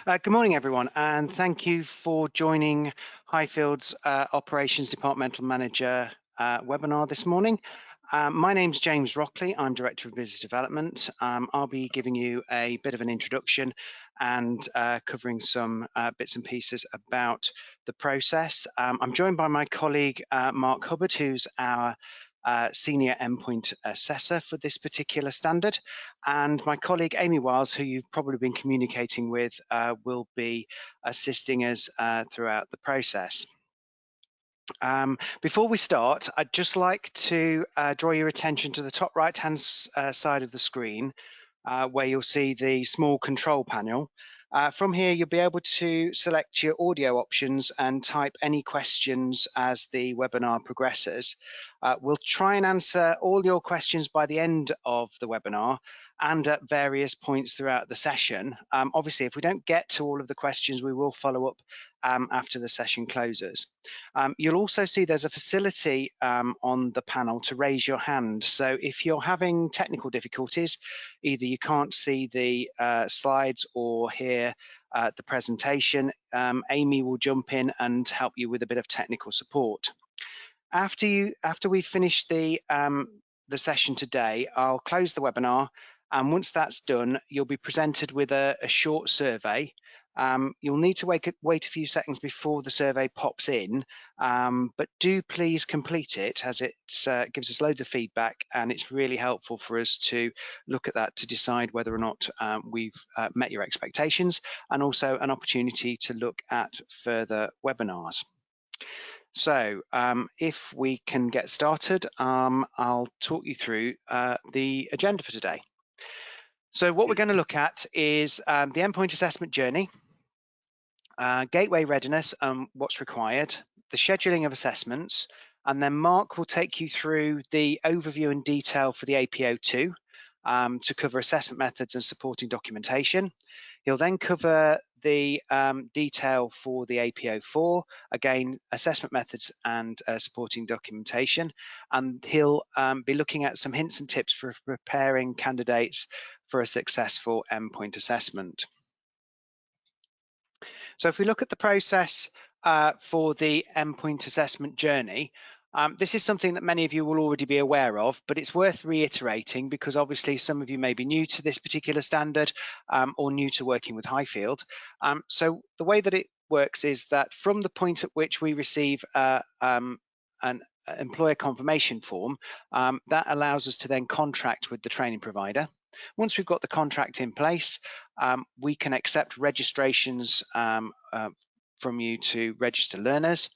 Good morning, everyone, and thank you for joining Highfield's Operations Departmental Manager webinar this morning. My name's James Rockley. I'm Director of Business Development. I'll be giving you a bit of an introduction and covering some bits and pieces about the process. I'm joined by my colleague, Mark Hubbard, who's our Senior Endpoint Assessor for this particular standard, and my colleague Amy Wiles, who you've probably been communicating with, will be assisting us throughout the process. Before we start, I'd just like to draw your attention to the top right-hand side of the screen, where you'll see the small control panel. From here, you'll be able to select your audio options and type any questions as the webinar progresses. We'll try and answer all your questions by the end of the webinar and at various points throughout the session. Obviously, if we don't get to all of the questions, we will follow up after the session closes. You'll also see there's a facility on the panel to raise your hand. So if you're having technical difficulties, either you can't see the slides or hear the presentation, Amy will jump in and help you with a bit of technical support. After we finish the session today, I'll close the webinar, and once that's done, you'll be presented with a short survey. You'll need to wait a few seconds before the survey pops in, but do please complete it, as it gives us loads of feedback, and it's really helpful for us to look at that to decide whether or not we've met your expectations, and also an opportunity to look at further webinars. So if we can get started, I'll talk you through the agenda for today. So what we're going to look at is the endpoint assessment journey, gateway readiness and what's required, the scheduling of assessments, and then Mark will take you through the overview and detail for the AP02 to cover assessment methods and supporting documentation. He'll then cover the detail for the AP04, again, assessment methods and supporting documentation, and he'll be looking at some hints and tips for preparing candidates for a successful endpoint assessment. So if we look at the process for the endpoint assessment journey, this is something that many of you will already be aware of, but it's worth reiterating because obviously some of you may be new to this particular standard or new to working with Highfield. So the way that it works is that from the point at which we receive an employer confirmation form, that allows us to then contract with the training provider. Once we've got the contract in place, we can accept registrations from you to register learners.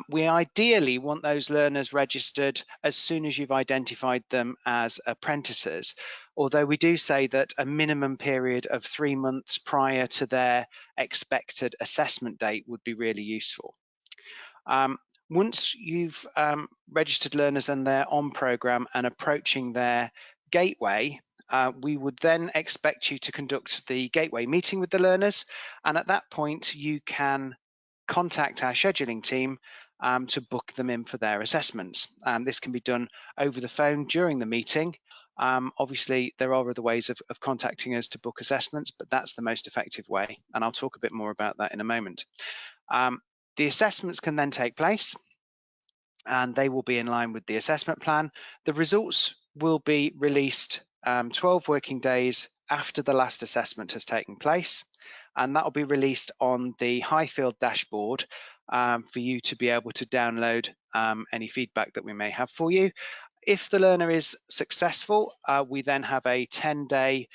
We ideally want those learners registered as soon as you've identified them as apprentices, although we do say that a minimum period of 3 months prior to their expected assessment date would be really useful. Once you've registered learners and they're on programme and approaching their gateway, we would then expect you to conduct the gateway meeting with the learners, and at that point you can contact our scheduling team to book them in for their assessments. This can be done over the phone during the meeting. Obviously there are other ways of contacting us to book assessments, but that's the most effective way, and I'll talk a bit more about that in a moment. The assessments can then take place and they will be in line with the assessment plan. The results will be released 12 working days after the last assessment has taken place, and that will be released on the Highfield dashboard for you to be able to download any feedback that we may have for you. If the learner is successful, we then have a 10-day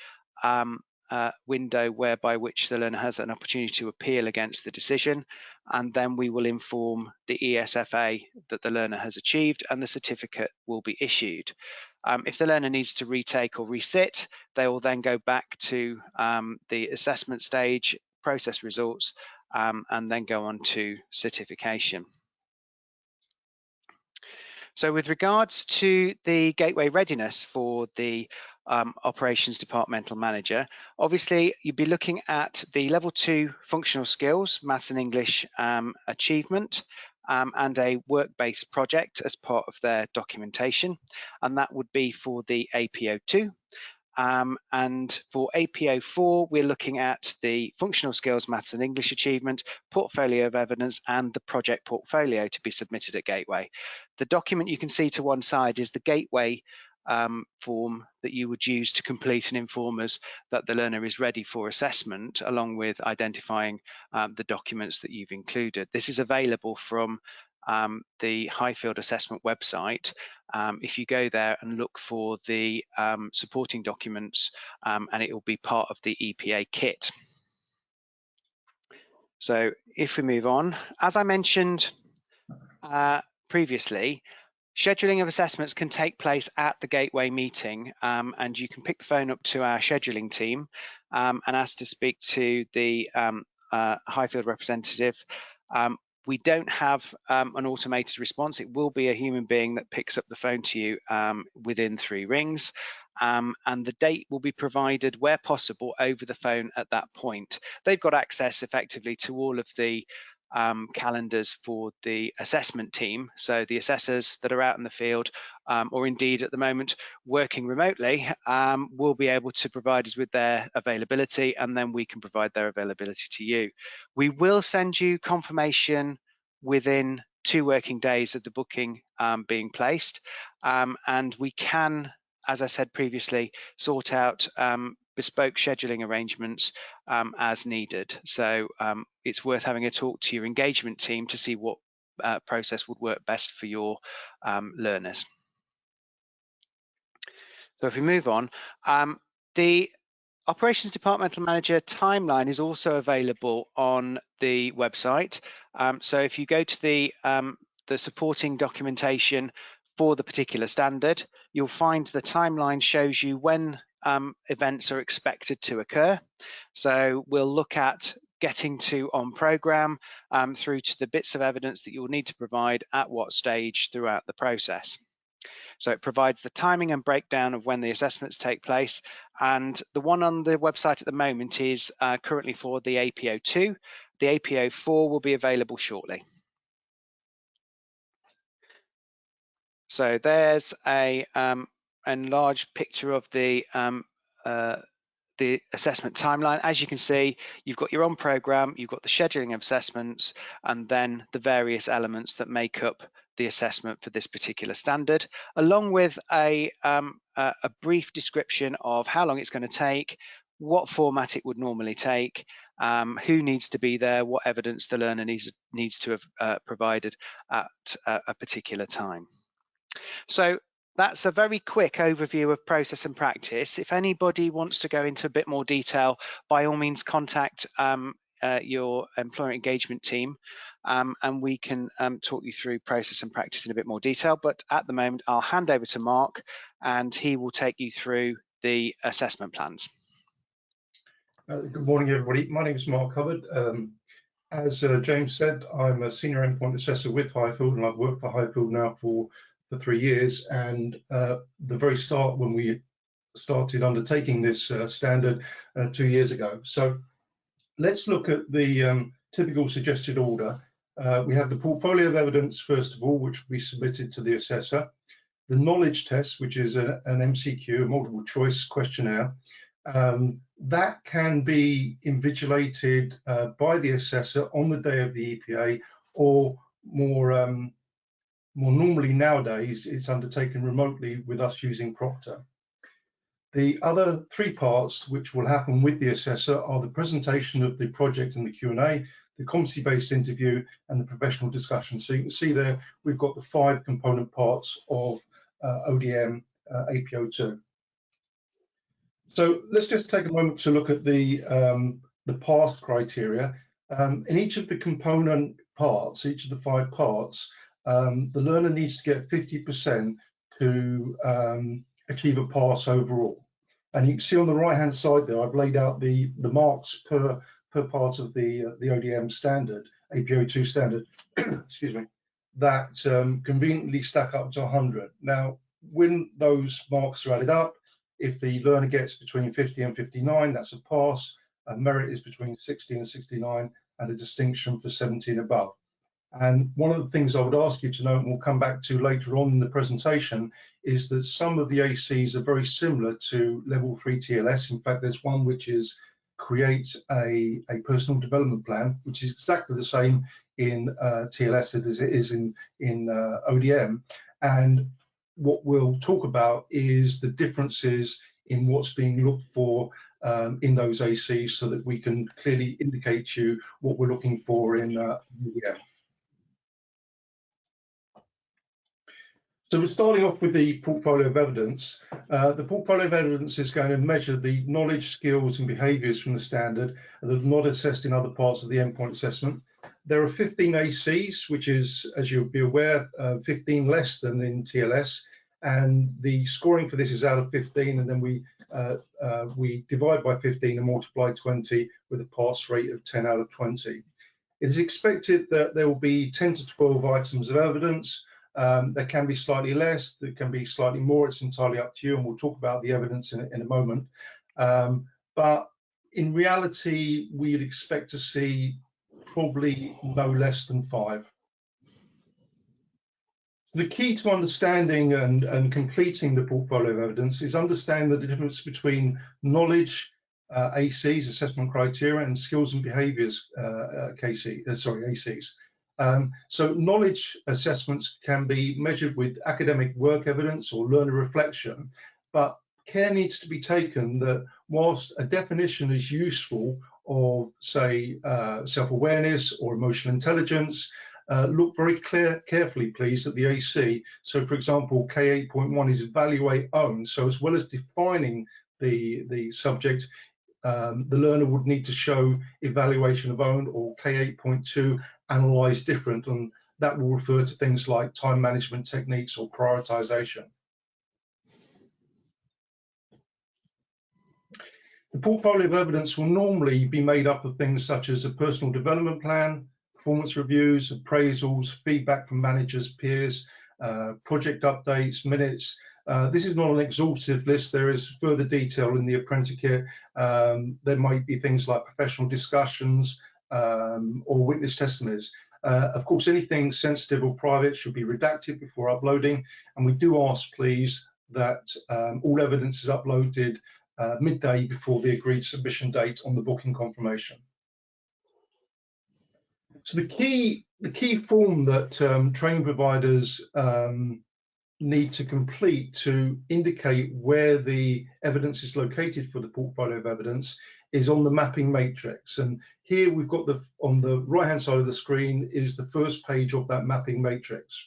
window whereby which the learner has an opportunity to appeal against the decision, and then we will inform the ESFA that the learner has achieved and the certificate will be issued. If the learner needs to retake or resit, they will then go back to the assessment stage, process results, and then go on to certification. So with regards to the gateway readiness for the Operations Departmental Manager, obviously you'd be looking at the level 2 functional skills, maths and English achievement, and a work-based project as part of their documentation, and that would be for the AP02. And for AP04, we're looking at the functional skills, maths and English achievement, portfolio of evidence, and the project portfolio to be submitted at Gateway. The document you can see to one side is the Gateway form that you would use to complete and inform us that the learner is ready for assessment, along with identifying the documents that you've included. This is available from the Highfield assessment website. If you go there and look for the supporting documents, and it will be part of the EPA kit. So if we move on, as I mentioned previously, scheduling of assessments can take place at the Gateway meeting, and you can pick the phone up to our scheduling team and ask to speak to the Highfield representative. We don't have an automated response. It will be a human being that picks up the phone to you within 3 rings, and the date will be provided where possible over the phone at that point. They've got access effectively to all of the calendars for the assessment team, so the assessors that are out in the field or indeed at the moment working remotely will be able to provide us with their availability, and then we can provide their availability to you. We will send you confirmation within 2 working days of the booking being placed, and we can, as I said previously, sort out bespoke scheduling arrangements as needed. So it's worth having a talk to your engagement team to see what process would work best for your learners. So if we move on, the Operations Departmental Manager timeline is also available on the website. So if you go to the supporting documentation for the particular standard, you'll find the timeline shows you when events are expected to occur. So we'll look at getting to on program through to the bits of evidence that you'll need to provide at what stage throughout the process. So it provides the timing and breakdown of when the assessments take place, and the one on the website at the moment is currently for the AP02. The AP04 will be available shortly. So there's a enlarged picture of the assessment timeline. As you can see, you've got your on program, you've got the scheduling of assessments, and then the various elements that make up the assessment for this particular standard, along with a brief description of how long it's going to take, what format it would normally take, who needs to be there, what evidence the learner needs to have provided at a particular time. So that's a very quick overview of process and practice. If anybody wants to go into a bit more detail, by all means contact your employer engagement team, and we can talk you through process and practice in a bit more detail. But at the moment, I'll hand over to Mark, and he will take you through the assessment plans. Good morning, everybody. My name is Mark Hubbard. As James said, I'm a senior endpoint assessor with Highfield, and I've worked for Highfield now for 3 years. And the very start, when we started undertaking this standard 2 years ago. So let's look at the typical suggested order. We have the portfolio of evidence, first of all, which will be submitted to the assessor. The knowledge test, which is an MCQ, a multiple choice questionnaire, that can be invigilated by the assessor on the day of the EPA, or more normally nowadays, it's undertaken remotely with us using Proctor. The other 3 parts which will happen with the assessor are the presentation of the project and the Q&A, the competency-based interview, and the professional discussion. So you can see there, we've got the 5 component parts of ODM AP02. So let's just take a moment to look at the pass criteria. In each of the component parts, each of the 5 parts, the learner needs to get 50% to achieve a pass overall. And you can see on the right-hand side there, I've laid out the marks per part of the ODM standard, AP02 standard, excuse me, that conveniently stack up to 100. Now, when those marks are added up, if the learner gets between 50 and 59, that's a pass. A merit is between 60 and 69, and a distinction for 70 and above. And one of the things I would ask you to know, and we'll come back to later on in the presentation, is that some of the ACs are very similar to level 3 TLS. In fact, there's one which is create a personal development plan, which is exactly the same in TLS as it is in ODM. And what we'll talk about is the differences in what's being looked for in those ACs, so that we can clearly indicate to you what we're looking for in ODM. So we're starting off with the portfolio of evidence. The portfolio of evidence is going to measure the knowledge, skills and behaviours from the standard that are not assessed in other parts of the endpoint assessment. There are 15 ACs, which is, as you'll be aware, 15 less than in TLS. And the scoring for this is out of 15, and then we divide by 15 and multiply 20 with a pass rate of 10 out of 20. It is expected that there will be 10 to 12 items of evidence. There can be slightly less, there can be slightly more, it's entirely up to you, and we'll talk about the evidence in a moment. But in reality, we'd expect to see probably no less than 5. The key to understanding and completing the portfolio of evidence is understanding the difference between knowledge, ACs, assessment criteria, and skills and behaviours, ACs. So knowledge assessments can be measured with academic work evidence or learner reflection, but care needs to be taken that whilst a definition is useful of, say, self-awareness or emotional intelligence, look very carefully, please, at the AC. So, for example, K8.1 is evaluate own. So as well as defining the subject, the learner would need to show evaluation of own, or K8.2 analyze different, and that will refer to things like time management techniques or prioritization. The portfolio of evidence will normally be made up of things such as a personal development plan, performance reviews, appraisals, feedback from managers, peers, project updates, minutes. This is not an exhaustive list. There is further detail in the apprentice kit. There might be things like professional discussions or witness testimonies. Of course, anything sensitive or private should be redacted before uploading. And we do ask, please, that all evidence is uploaded midday before the agreed submission date on the booking confirmation. So the key form that training providers need to complete to indicate where the evidence is located for the portfolio of evidence is on the mapping matrix. And here we've got on the right hand side of the screen is the first page of that mapping matrix.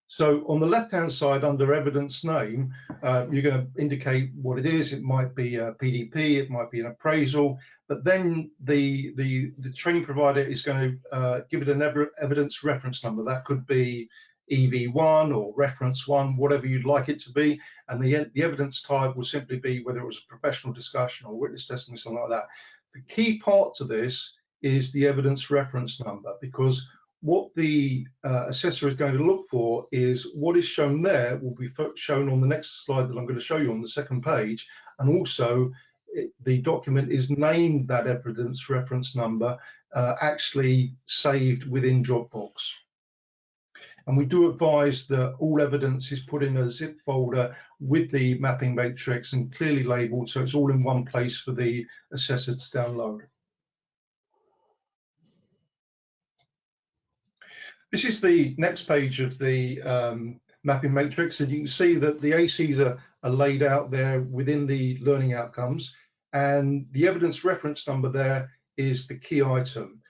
So on the left hand side under evidence name, you're going to indicate what it is. It might be a PDP, it might be an appraisal, but then the training provider is going to give it an evidence reference number. That could be EV1 or reference 1, whatever you'd like it to be, and the evidence type will simply be whether it was a professional discussion or witness testimony, something like that. The key part to this is the evidence reference number, because what the assessor is going to look for is what is shown there will be shown on the next slide that I'm going to show you on the second page, and also the document is named that evidence reference number actually saved within Dropbox. And we do advise that all evidence is put in a zip folder with the mapping matrix and clearly labeled, so it's all in one place for the assessor to download. This is the next page of the mapping matrix, and you can see that the ACs are laid out there within the learning outcomes, and the evidence reference number there is the key item.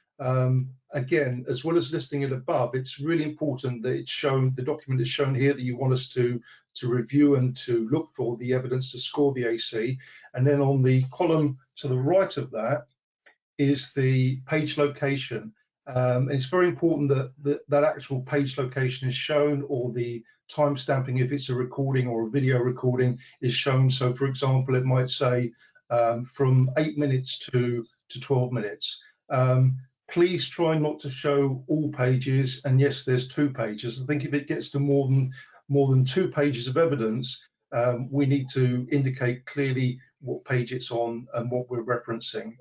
Again, as well as listing it above, it's really important that it's shown, the document is shown here that you want us to review and to look for the evidence to score the AC. And then on the column to the right of that is the page location. It's very important that that actual page location is shown, or the time stamping, if it's a recording or a video recording, is shown. So for example, it might say from 8 minutes to 12 minutes. Please try not to show all pages, and yes, there's 2 pages. I think if it gets to more than 2 pages of evidence, we need to indicate clearly what page it's on and what we're referencing.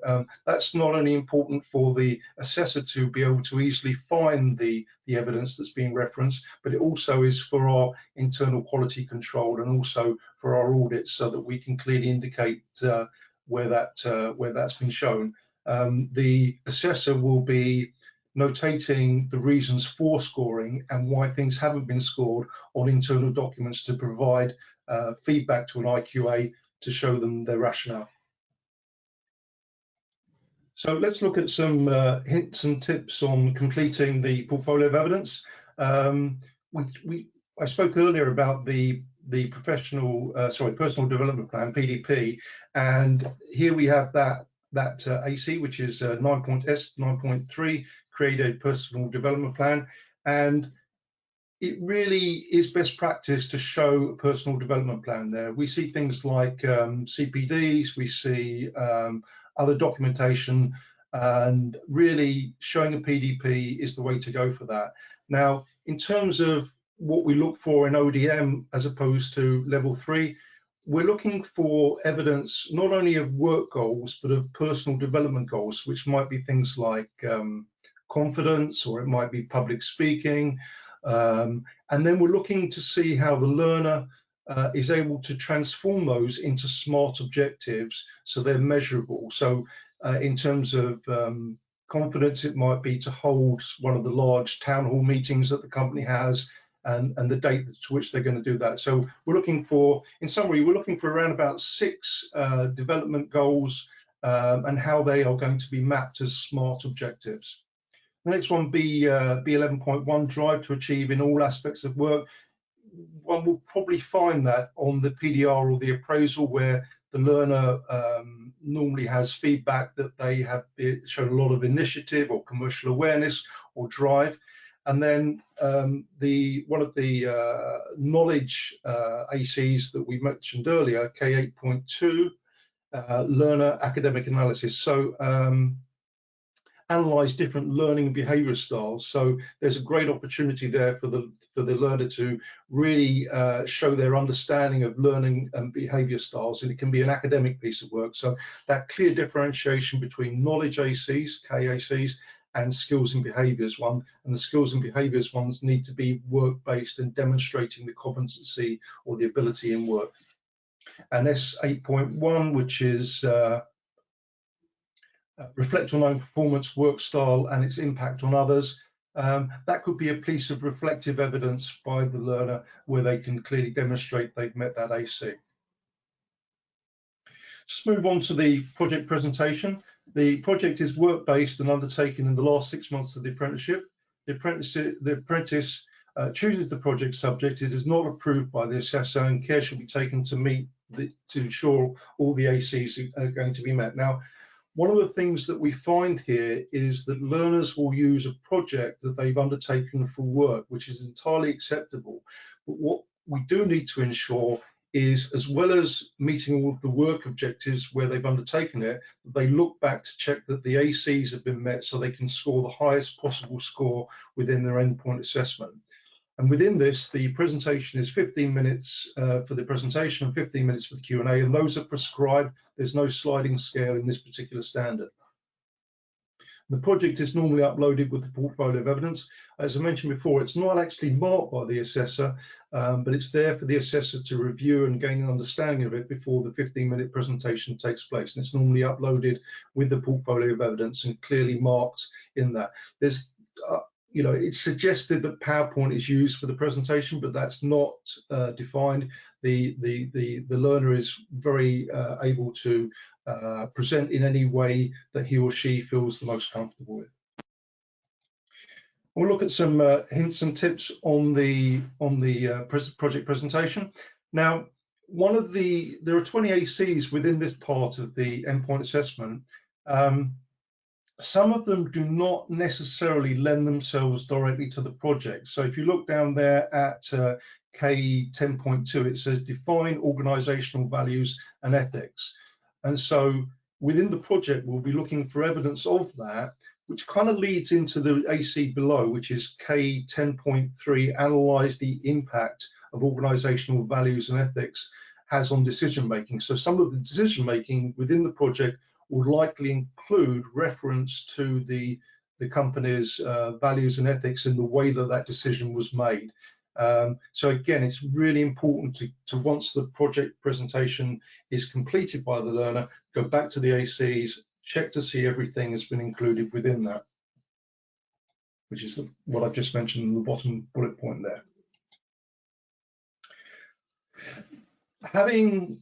That's not only important for the assessor to be able to easily find the evidence that's being referenced, but it also is for our internal quality control and also for our audits, so that we can clearly indicate where that's been shown. The assessor will be notating the reasons for scoring and why things haven't been scored on internal documents to provide feedback to an IQA to show them their rationale. So let's look at some hints and tips on completing the portfolio of evidence. I spoke earlier about the personal development plan, PDP, and here we have that AC, which is 9.3, create a personal development plan, and it really is best practice to show a personal development plan there. We see things like CPDs, we see other documentation, and really showing a PDP is the way to go for that. Now, in terms of what we look for in ODM as opposed to level 3, we're looking for evidence not only of work goals, but of personal development goals, which might be things like confidence, or it might be public speaking. And then we're looking to see how the learner is able to transform those into SMART objectives so they're measurable. So in terms of confidence, it might be to hold one of the large town hall meetings that the company has, and the date to which they're going to do that. So we're looking for, in summary, we're looking for around about 6 development goals and how they are going to be mapped as SMART objectives. The next one, B11.1, drive to achieve in all aspects of work. One will probably find that on the PDR or the appraisal, where the learner normally has feedback that they have shown a lot of initiative or commercial awareness or drive. And then one of the knowledge ACs that we mentioned earlier, K8.2, learner academic analysis. So analyze different learning and behavior styles. So there's a great opportunity there for the learner to really show their understanding of learning and behavior styles, and it can be an academic piece of work. So that clear differentiation between knowledge ACs, KACs, and skills and behaviors one, and the skills and behaviors ones need to be work-based and demonstrating the competency or the ability in work. And S8.1, which is reflect on own performance, work style, and its impact on others. That could be a piece of reflective evidence by the learner where they can clearly demonstrate they've met that AC. Let's move on to the project presentation. The project is work-based and undertaken in the last 6 months of the apprenticeship. The apprentice chooses the project subject. It is not approved by the assessor, and care should be taken to ensure all the ACs are going to be met. Now, one of the things that we find here is that learners will use a project that they've undertaken for work, which is entirely acceptable. But what we do need to ensure is, as well as meeting all of the work objectives where they've undertaken it, that they look back to check that the ACs have been met so they can score the highest possible score within their endpoint assessment. And within this, the presentation is 15 minutes for the presentation and 15 minutes for the Q&A, and those are prescribed. There's no sliding scale in this particular standard. The project is normally uploaded with the portfolio of evidence. As I mentioned before, it's not actually marked by the assessor, but it's there for the assessor to review and gain an understanding of it before the 15-minute presentation takes place. And it's normally uploaded with the portfolio of evidence and clearly marked in that. There's it's suggested that PowerPoint is used for the presentation, but that's not defined. The learner is very able to present in any way that he or she feels the most comfortable with. We'll look at some hints and tips on the project presentation. Now, there are 20 ACs within this part of the endpoint assessment. Some of them do not necessarily lend themselves directly to the project. So if you look down there at K10.2, it says define organizational values and ethics. And so within the project, we'll be looking for evidence of that, which kind of leads into the AC below, which is K10.3, analyze the impact of organizational values and ethics. has on decision making. So some of the decision making within the project will likely include reference to the company's values and ethics in the way that that decision was made. So again, it's really important to once the project presentation is completed by the learner, go back to the ACs, check to see everything has been included within that, which is what I've just mentioned in the bottom bullet point there. Having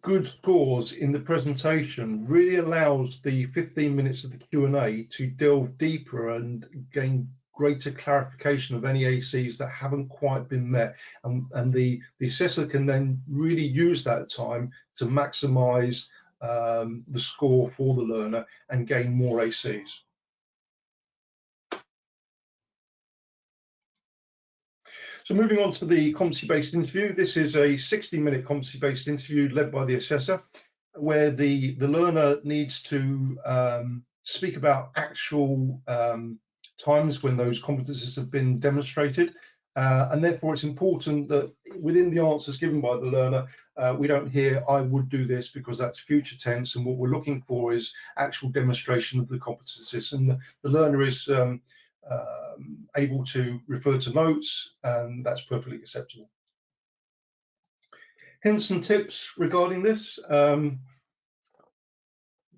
good scores in the presentation really allows the 15 minutes of the Q&A to delve deeper and gain greater clarification of any ACs that haven't quite been met, and the assessor can then really use that time to maximize the score for the learner and gain more ACs. So moving on to the competency-based interview, this is a 60-minute competency-based interview led by the assessor, where the learner needs to speak about actual times when those competencies have been demonstrated, and therefore it's important that within the answers given by the learner, we don't hear "I would do this" because that's future tense, and what we're looking for is actual demonstration of the competencies, and the learner is able to refer to notes, and that's perfectly acceptable. Hints and tips regarding this.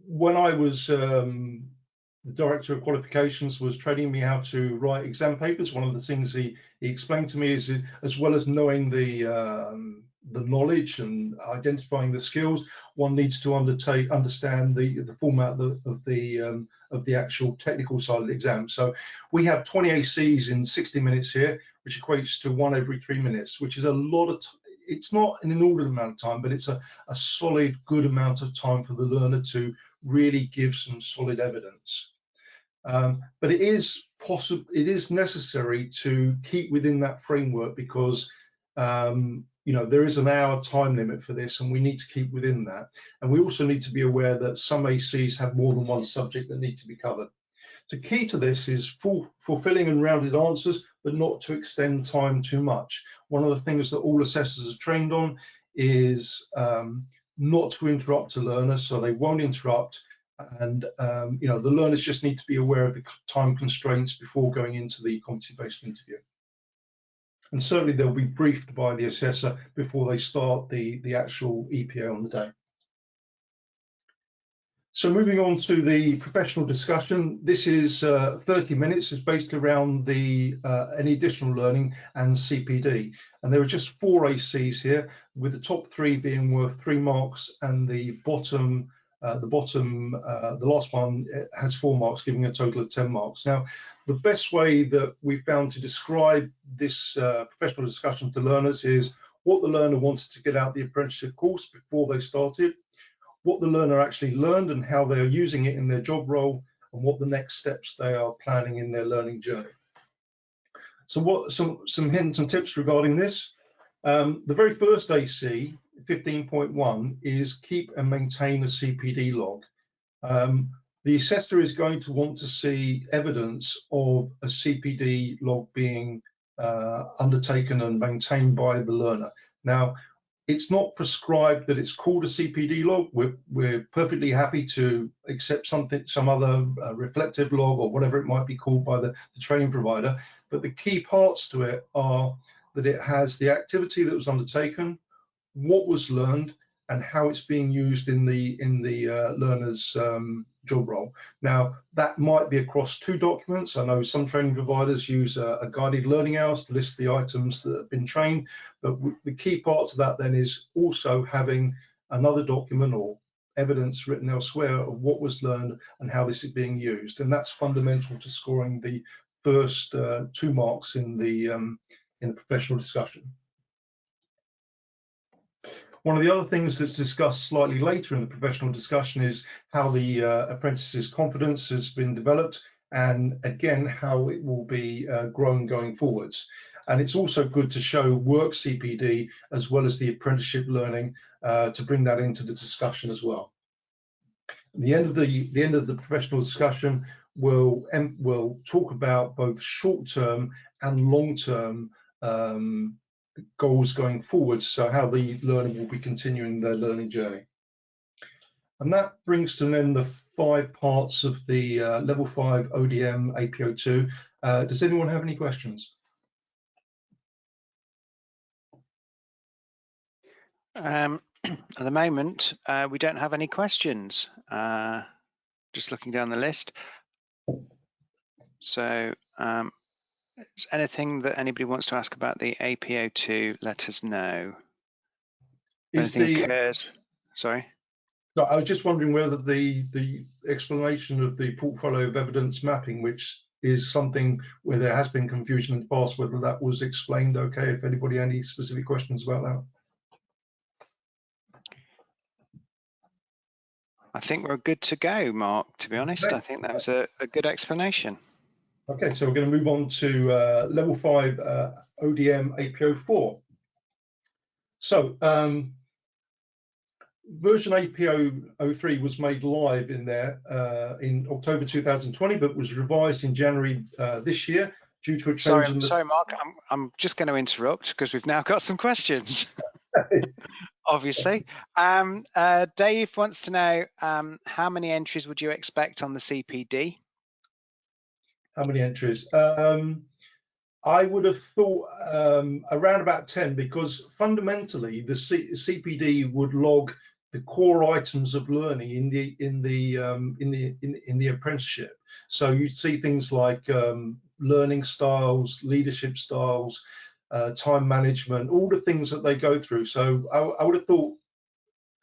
When I was the Director of Qualifications was training me how to write exam papers, one of the things he explained to me is, as well as knowing the knowledge and identifying the skills, one needs to understand the format of the actual technical side of the exam. So we have 20 ACs in 60 minutes here, which equates to 1 every 3 minutes, which is a lot of it's not an inordinate amount of time, but it's a solid, good amount of time for the learner to really give some solid evidence. But it is possible, it is necessary to keep within that framework because you know, there is an hour time limit for this, and we need to keep within that. And we also need to be aware that some ACs have more than one subject that need to be covered. So key to this is fulfilling and rounded answers, but not to extend time too much. One of the things that all assessors are trained on is not to interrupt a learner, so they won't interrupt. And you know, the learners just need to be aware of the time constraints before going into the competency-based interview. And certainly they'll be briefed by the assessor before they start the actual EPA on the day. So moving on to the professional discussion, this is 30 minutes. It's based around the any additional learning and CPD. And there are just 4 ACs here, with the top 3 being worth 3 marks, and the last one has 4 marks, giving a total of 10 marks. Now, the best way that we found to describe this professional discussion to learners is what the learner wanted to get out of the apprenticeship course before they started, what the learner actually learned and how they are using it in their job role, and what the next steps they are planning in their learning journey. So what some hints and tips regarding this. The very first AC, 15.1, is keep and maintain a CPD log. The assessor is going to want to see evidence of a CPD log being undertaken and maintained by the learner. Now, it's not prescribed that it's called a CPD log. We're perfectly happy to accept some other reflective log or whatever it might be called by the training provider. But the key parts to it are that it has the activity that was undertaken, what was learned, and how it's being used in the learner's job role. Now, that might be across 2 documents. I know some training providers use a guided learning hours to list the items that have been trained, but the key part of that then is also having another document or evidence written elsewhere of what was learned and how this is being used. And that's fundamental to scoring the first 2 marks in the professional discussion. One of the other things that's discussed slightly later in the professional discussion is how the apprentice's confidence has been developed, and again, how it will be grown going forwards. And it's also good to show work CPD as well as the apprenticeship learning to bring that into the discussion as well. At the end of the professional discussion, we'll talk about both short-term and long-term goals going forward, so how the learner will be continuing their learning journey. And that brings to an end the 5 parts of the level 5 ODM AP02. Does anyone have any questions? At the moment, we don't have any questions. Just looking down the list. So is anything that anybody wants to ask about the AP02, let us know. Anything occurs? Sorry? No, I was just wondering whether the explanation of the portfolio of evidence mapping, which is something where there has been confusion in the past, whether that was explained okay, if anybody had any specific questions about that. I think we're good to go, Mark, to be honest. I think that was a good explanation. Okay, so we're going to move on to level 5 ODM AP04. So version AP03 was made live in there in October 2020, but was revised in January this year due to a change in the... Sorry, Mark, I'm just going to interrupt because we've now got some questions. Obviously. Dave wants to know how many entries would you expect on the CPD? How many entries? I would have thought around about 10, because fundamentally the CPD would log the core items of learning in the apprenticeship. So you'd see things like learning styles, leadership styles, time management, all the things that they go through. So I would have thought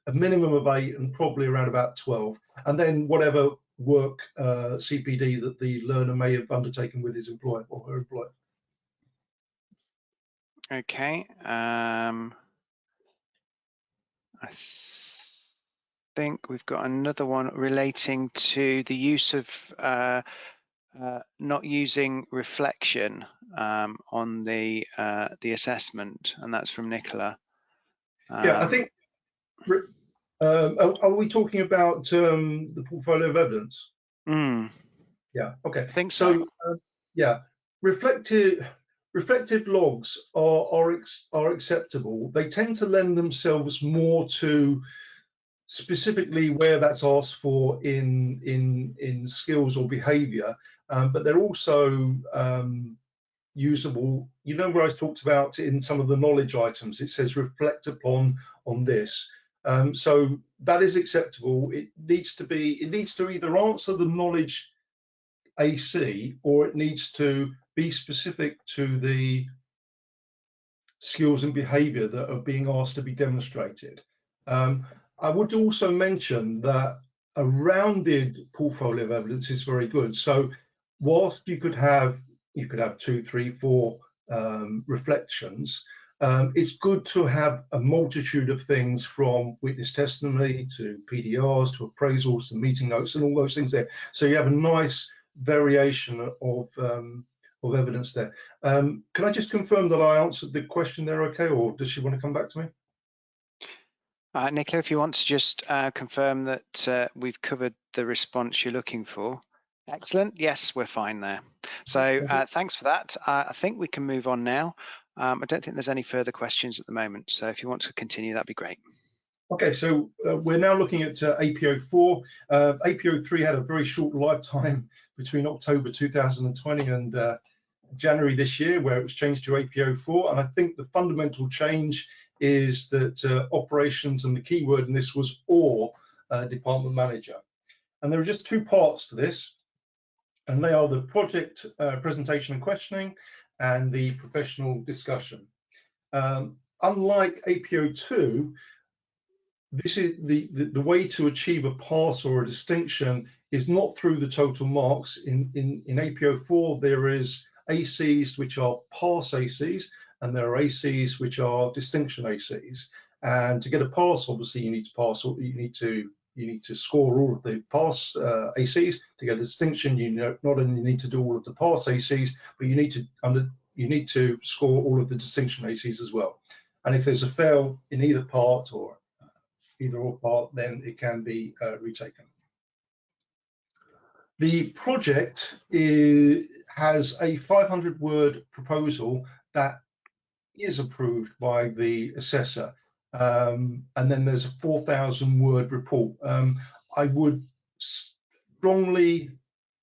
a minimum of 8 and probably around about 12, and then whatever work CPD that the learner may have undertaken with his employer or her employer. Okay. I think we've got another one relating to the use of not using reflection on the assessment, and that's from Nicola. Yeah, I think. Are we talking about the portfolio of evidence? Yeah. Okay. I think so. Yeah, reflective logs are acceptable. They tend to lend themselves more to specifically where that's asked for in skills or behaviour, but they're also usable. You know, where I talked about in some of the knowledge items, it says reflect upon on this. So that is acceptable. It needs to either answer the knowledge AC, or it needs to be specific to the skills and behaviour that are being asked to be demonstrated. I would also mention that a rounded portfolio of evidence is very good. So whilst you could have 2, 3, 4 reflections, it's good to have a multitude of things, from witness testimony to PDRs to appraisals to meeting notes and all those things there. So you have a nice variation of evidence there. Can I just confirm that I answered the question there okay, or does she want to come back to me? Nicola, if you want to just confirm that we've covered the response you're looking for. Excellent. Yes, we're fine there. So thanks for that. I think we can move on now. I don't think there's any further questions at the moment. So if you want to continue, that'd be great. Okay, so we're now looking at AP04. AP03 had a very short lifetime between October 2020 and January this year, where it was changed to AP04. And I think the fundamental change is that operations, and the key word in this was or department manager. And there are just 2 parts to this, and they are the project presentation and questioning and the professional discussion. Unlike AP02, this is the way to achieve a pass or a distinction is not through the total marks. In AP04, there is ACs which are pass ACs, and there are ACs which are distinction ACs. And to get a pass, obviously you need to pass, or you need to score all of the pass ACs. To get a distinction, you not only need to do all of the pass ACs, but you need to score all of the distinction ACs as well. And if there's a fail in either part or either or part, then it can be retaken. The project has a 500-word proposal that is approved by the assessor. And then there's a 4,000 word report. I would strongly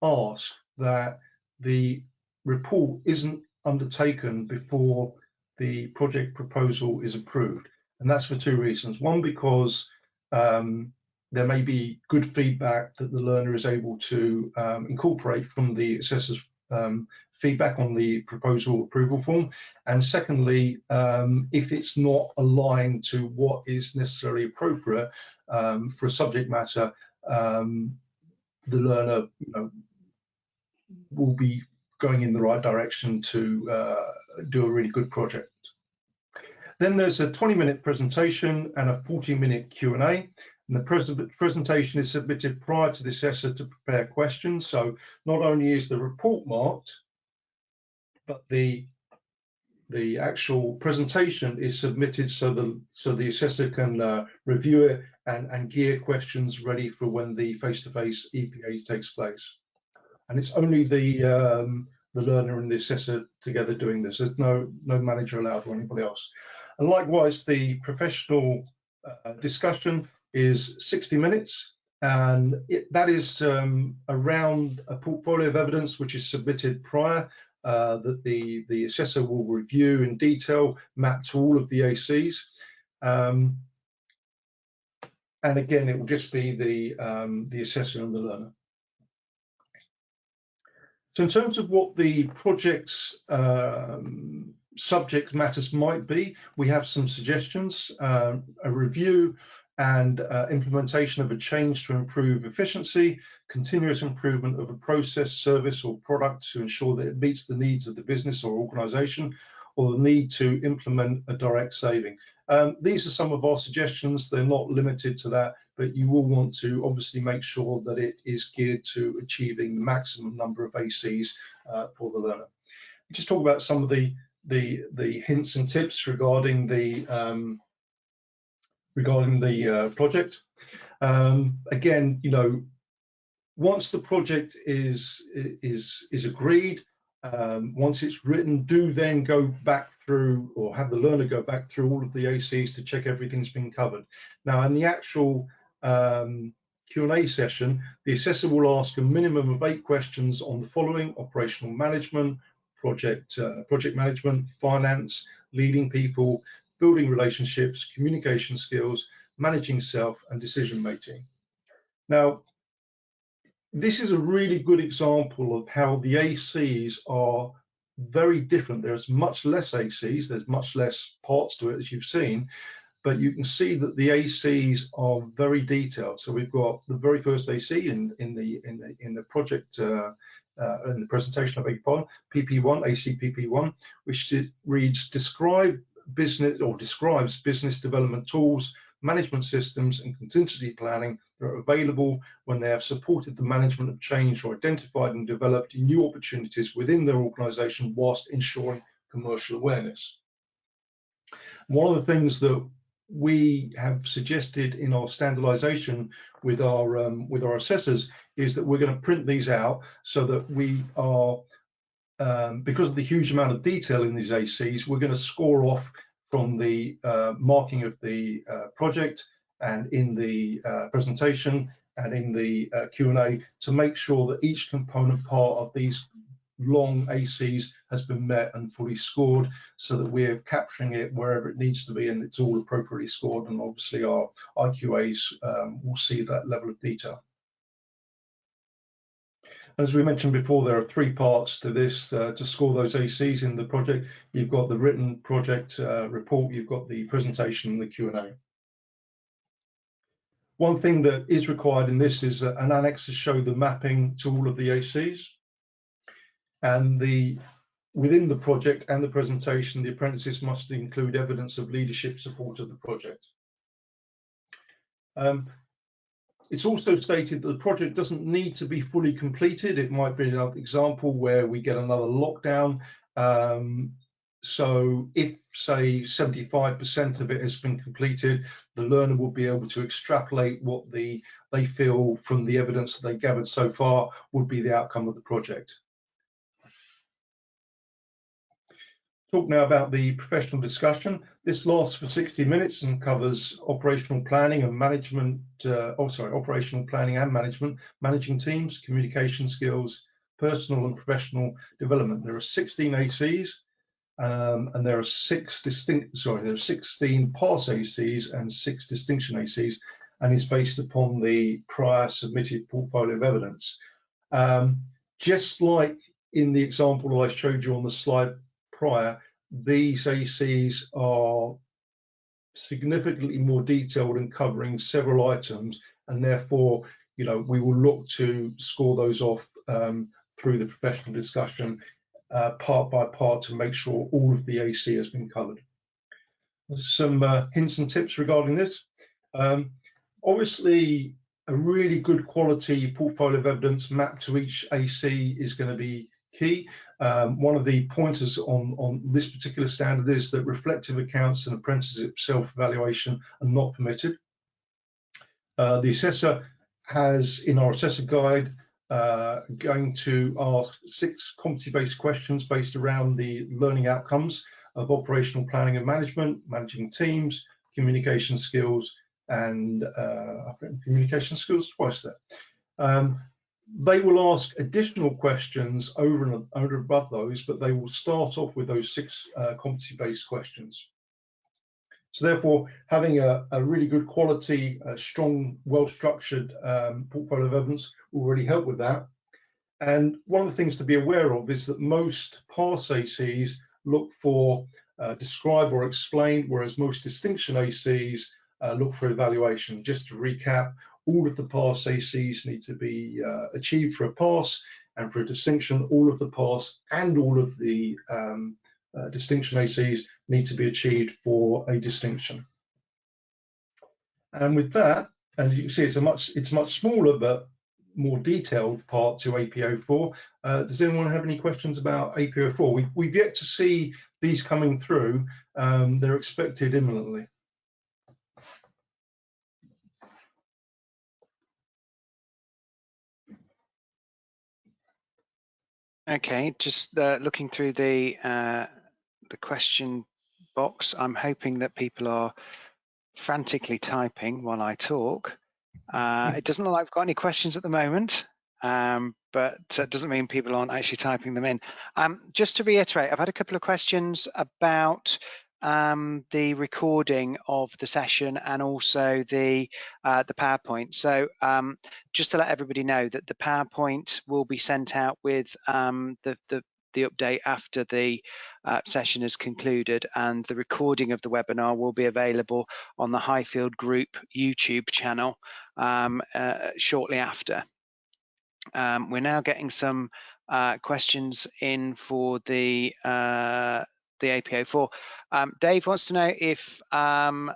ask that the report isn't undertaken before the project proposal is approved. And that's for two reasons. One, because there may be good feedback that the learner is able to incorporate from the assessor's feedback on the proposal approval form. And secondly, if it's not aligned to what is necessarily appropriate for a subject matter, the learner will be going in the right direction to do a really good project. Then there's a 20-minute presentation and a 40-minute Q&A. And the presentation is submitted prior to the assessor to prepare questions. So not only is the report marked, but the actual presentation is submitted so the assessor can review it and gear questions ready for when the face-to-face EPA takes place. And it's only the learner and the assessor together doing this. There's no manager allowed or anybody else. And likewise, the professional discussion is 60 minutes, and that is around a portfolio of evidence which is submitted prior that the assessor will review in detail, map to all of the ACs. And again, it will just be the assessor and the learner. So in terms of what the project's subject matters might be, we have some suggestions: a review and implementation of a change to improve efficiency, continuous improvement of a process, service or product to ensure that it meets the needs of the business or organization, or the need to implement a direct saving. These are some of our suggestions. They're not limited to that, but you will want to obviously make sure that it is geared to achieving the maximum number of ACs for the learner. Just talk about some of the hints and tips regarding the project. Again, once the project is agreed, once it's written, do then go back through, or have the learner go back through all of the ACs to check everything's been covered. Now, in the actual Q&A session, the assessor will ask a minimum of 8 questions on the following: operational management, project management, finance, leading people, building relationships, communication skills, managing self, and decision making. Now, this is a really good example of how the ACs are very different. There's much less ACs, there's much less parts to it, as you've seen, but you can see that the ACs are very detailed. So we've got the very first AC in the project in the presentation of PP1, AC PP1, which reads: describes business development tools, management systems, and contingency planning that are available when they have supported the management of change or identified and developed new opportunities within their organization whilst ensuring commercial awareness. One of the things that we have suggested in our standardization with our assessors is that we're going to print these out so that we are, because of the huge amount of detail in these ACs, we're going to score off from the marking of the project and in the presentation and in the Q&A to make sure that each component part of these long ACs has been met and fully scored, so that we're capturing it wherever it needs to be and it's all appropriately scored, and obviously our IQAs will see that level of detail. As we mentioned before, there are 3 parts to this to score those ACs in the project. You've got the written project report, you've got the presentation and the Q&A. One thing that is required in this is an annex to show the mapping to all of the ACs. And within the project and the presentation, the apprentices must include evidence of leadership support of the project. It's also stated that the project doesn't need to be fully completed. It might be another example where we get another lockdown. So if, say, 75% of it has been completed, the learner will be able to extrapolate what they feel from the evidence that they gathered so far would be the outcome of the project. talk now about the professional discussion. This lasts for 60 minutes and covers operational planning and management, operational planning and management, managing teams, communication skills, personal and professional development. There are 16 ACs and there are 16 pass ACs and 6 distinction ACs, and is based upon the prior submitted portfolio of evidence. Just like in the example I showed you on the slide prior, these ACs are significantly more detailed and covering several items, and therefore, we will look to score those off through the professional discussion part by part to make sure all of the AC has been covered. Some hints and tips regarding this. Obviously, a really good quality portfolio of evidence mapped to each AC is going to be key. One of the pointers on this particular standard is that reflective accounts and apprenticeship self-evaluation are not permitted. The assessor has, in our assessor guide, going to ask 6 competency-based questions based around the learning outcomes of operational planning and management, managing teams, communication skills, and I think communication skills twice there. They will ask additional questions over and above those, but they will start off with those 6 competency-based questions. So therefore, having a really good quality, strong, well-structured portfolio of evidence will really help with that. And one of the things to be aware of is that most pass ACs look for describe or explain, whereas most distinction ACs look for evaluation. Just to recap, all of the pass ACs need to be achieved for a pass, and for a distinction, all of the pass and all of the distinction ACs need to be achieved for a distinction. And with that, and you can see it's much smaller but more detailed part to AP04. Does anyone have any questions about AP04? We've yet to see these coming through. They're expected imminently. Okay, just looking through the question box. I'm hoping that people are frantically typing while I talk. It doesn't look like we've got any questions at the moment, but it doesn't mean people aren't actually typing them in. Just to reiterate, I've had a couple of questions about the recording of the session and also the PowerPoint. So just to let everybody know that the PowerPoint will be sent out with the update after the session is concluded, and the recording of the webinar will be available on the Highfield Group YouTube channel shortly after. We're now getting some questions in for the AP04. Dave wants to know if all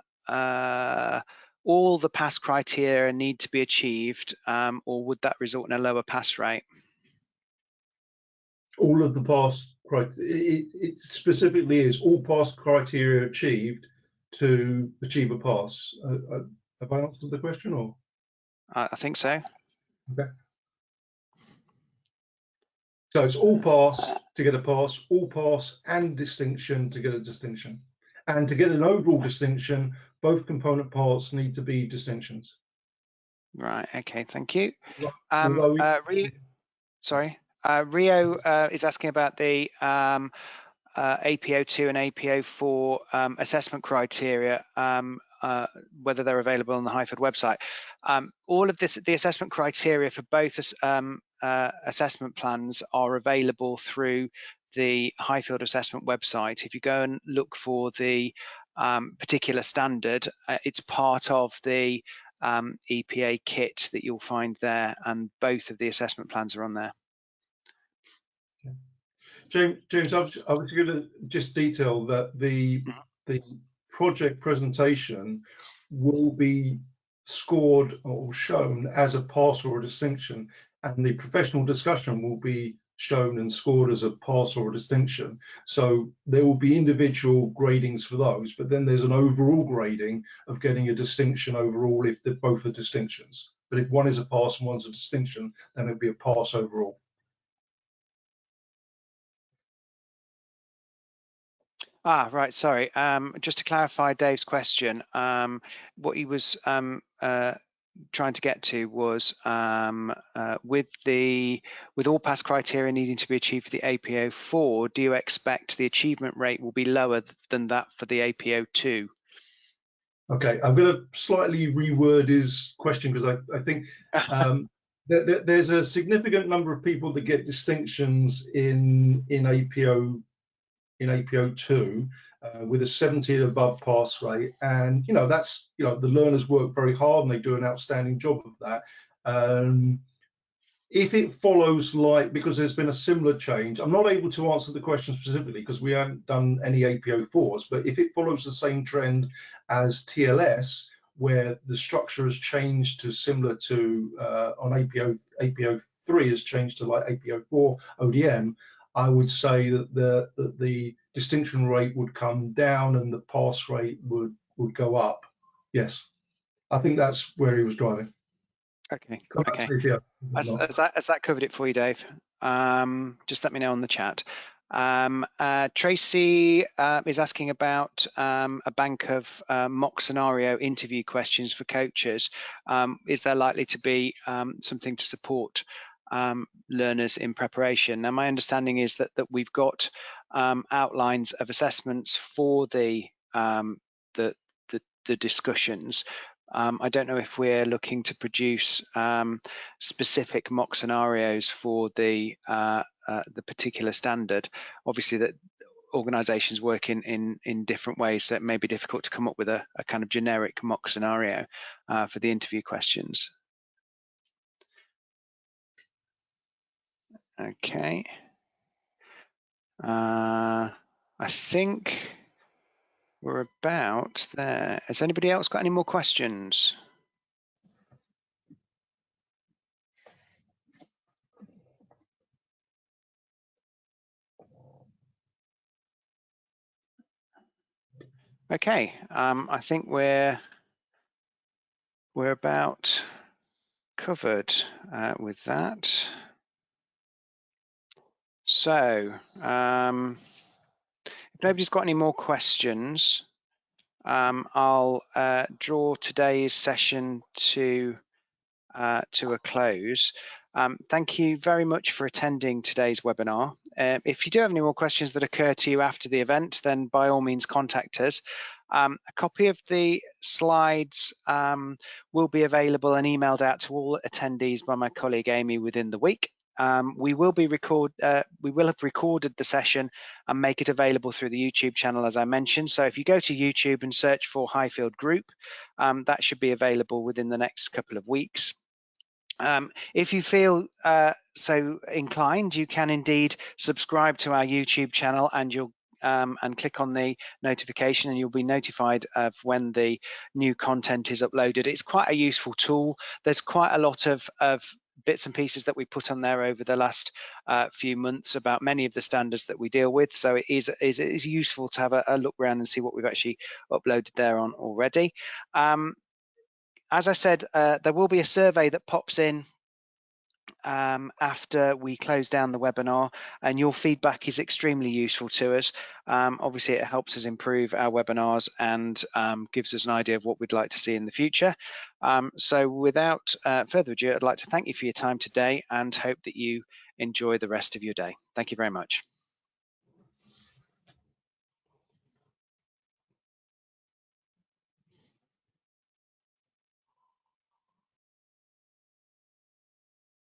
the pass criteria need to be achieved, or would that result in a lower pass rate? All of the pass criteria, it specifically is all pass criteria achieved to achieve a pass. Have I answered the question, or? I think so. Okay. So it's all pass to get a pass, all pass and distinction to get a distinction. And to get an overall distinction, both component parts need to be distinctions. Right, okay, thank you. Rio is asking about the AP02 and AP04 assessment criteria, whether they're available on the Highfield website. All of this, the assessment criteria for both assessment plans are available through the Highfield assessment website. If you go and look for the particular standard, it's part of the EPA kit that you'll find there, and both of the assessment plans are on there. James, I was going to just detail that the project presentation will be scored or shown as a pass or a distinction, and the professional discussion will be shown and scored as a pass or a distinction. So there will be individual gradings for those, but then there's an overall grading of getting a distinction overall if they're both are distinctions. But if one is a pass and one's a distinction, then it'll be a pass overall. Right, sorry. Just to clarify Dave's question, what he was trying to get to was with all pass criteria needing to be achieved for the AP04, do you expect the achievement rate will be lower than that for the AP02? Okay, I'm going to slightly reword his question because I think there's a significant number of people that get distinctions in AP02 with a 70 and above pass rate, and that's the learners work very hard and they do an outstanding job of that. If it follows because there's been a similar change, I'm not able to answer the question specifically because we haven't done any AP04s, but if it follows the same trend as TLS, where the structure has changed to similar to on AP03 has changed to like AP04 ODM, I would say that the distinction rate would come down and the pass rate would go up. Yes, I think that's where he was driving. Okay. Has that covered it for you, Dave? Just let me know on the chat. Tracy is asking about a bank of mock scenario interview questions for coaches. Is there likely to be something to support learners in preparation? Now, my understanding is that we've got outlines of assessments for the discussions. I don't know if we're looking to produce specific mock scenarios for the particular standard. Obviously, that organisations work in different ways, so it may be difficult to come up with a kind of generic mock scenario for the interview questions. Okay. I think we're about there. Has anybody else got any more questions? Okay, I think we're about covered with that. So, if nobody's got any more questions, I'll draw today's session to a close. Thank you very much for attending today's webinar. If you do have any more questions that occur to you after the event, then by all means contact us. A copy of the slides will be available and emailed out to all attendees by my colleague Amy within the week. We will have recorded the session and make it available through the YouTube channel, as I mentioned. So if you go to YouTube and search for Highfield Group, that should be available within the next couple of weeks. If you feel so inclined, you can indeed subscribe to our YouTube channel and click on the notification, and you'll be notified of when the new content is uploaded. It's quite a useful tool. There's quite a lot of bits and pieces that we put on there over the last few months about many of the standards that we deal with. So it is useful to have a look around and see what we've actually uploaded there on already. As I said, there will be a survey that pops in after we close down the webinar, and your feedback is extremely useful to us. Obviously, it helps us improve our webinars and gives us an idea of what we'd like to see in the future. So without further ado, I'd like to thank you for your time today and hope that you enjoy the rest of your day. Thank you very much.